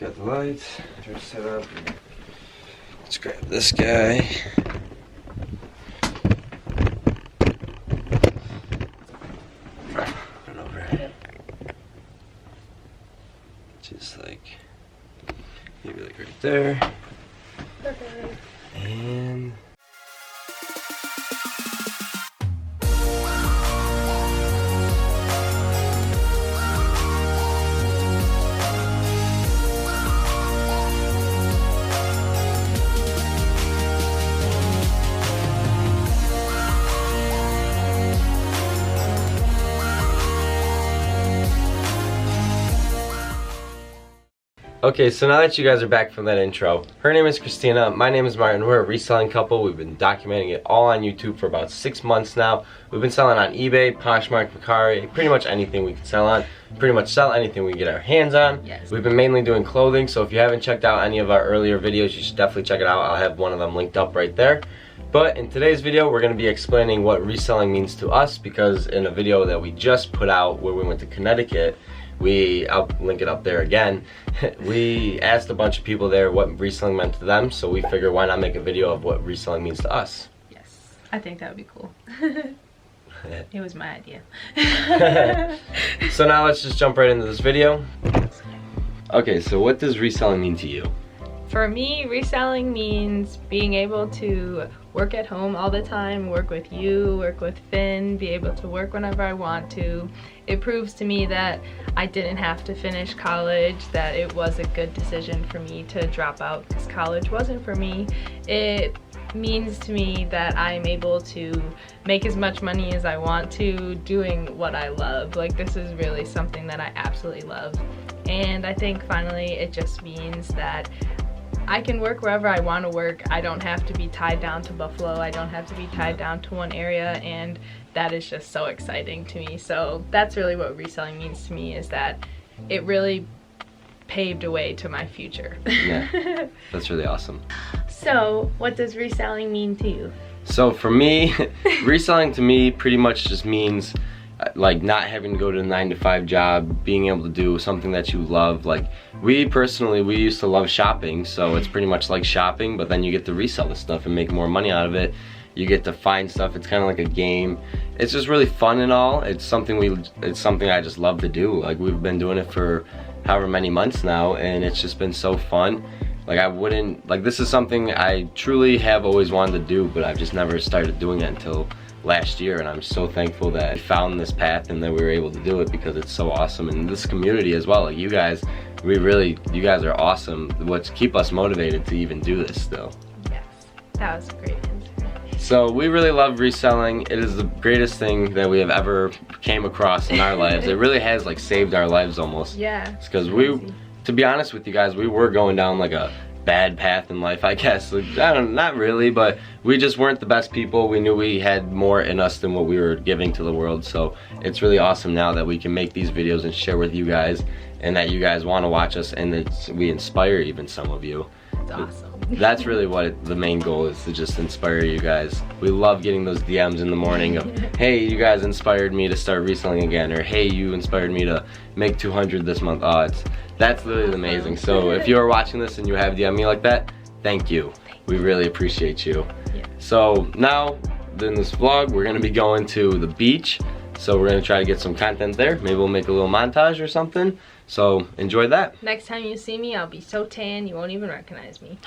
got the lights, they're set up. Let's grab this guy. Run over. Just like, maybe like right there. Perfect. And okay, so now that you guys are back from that intro, her name is Kristina, my name is Martin. We're a reselling couple. We've been documenting it all on YouTube for about 6 months now. We've been selling on eBay, Poshmark, Mercari, pretty much anything we can sell on. Pretty much sell anything we can get our hands on. Yes. We've been mainly doing clothing, so if you haven't checked out any of our earlier videos, you should definitely check it out. I'll have one of them linked up right there. But in today's video, we're going to be explaining what reselling means to us, because in a video that we just put out where we went to Connecticut, I'll link it up there again, we asked a bunch of people there what reselling meant to them, so we figured why not make a video of what reselling means to us. Yes, I think that would be cool. It was my idea. So now let's just jump right into this video. Okay, so what does reselling mean to you? For me, reselling means being able to work at home all the time, work with you, work with Finn, be able to work whenever I want to. It proves to me that I didn't have to finish college, that it was a good decision for me to drop out because college wasn't for me. It means to me that I'm able to make as much money as I want to doing what I love. Like, this is really something that I absolutely love. And I think finally it just means that I can work wherever I want to work. I don't have to be tied down to Buffalo. I don't have to be tied down to one area, and that is just so exciting to me. So that's really what reselling means to me, is that it really paved a way to my future. Yeah, that's really awesome. So what does reselling mean to you? So for me, reselling to me pretty much just means like not having to go to a 9-to-5 job, being able to do something that you love. Like we used to love shopping, so it's pretty much like shopping, but then you get to resell the stuff and make more money out of it. You get to find stuff. It's kind of like a game. It's just really fun and all. It's something I just love to do. Like we've been doing it for however many months now, and it's just been so fun. Like this is something I truly have always wanted to do, but I've just never started doing it until last year, and I'm so thankful that I found this path and that we were able to do it, because it's so awesome. And this community as well, like you guys, you guys are awesome. What's keep us motivated to even do this still. Yes, that was a great answer. So we really love reselling. It is the greatest thing that we have ever came across in our lives. It really has like saved our lives almost. Yeah. It's because to be honest with you guys, we were going down like a bad path in life, I guess. Like, not really, but we just weren't the best people. We knew we had more in us than what we were giving to the world. So it's really awesome now that we can make these videos and share with you guys, and that you guys want to watch us, and that we inspire even some of you. It's awesome. That's really what the main goal is, to just inspire you guys. We love getting those DMs in the morning of, hey, you guys inspired me to start reselling again, or hey, you inspired me to make 200 this month. Oh, that's literally amazing. So if you are watching this and you have DM me like that, thank you. We really appreciate you. Yeah. So now in this vlog, we're gonna be going to the beach. So we're gonna try to get some content there. Maybe we'll make a little montage or something. So enjoy that. Next time you see me, I'll be so tan you won't even recognize me.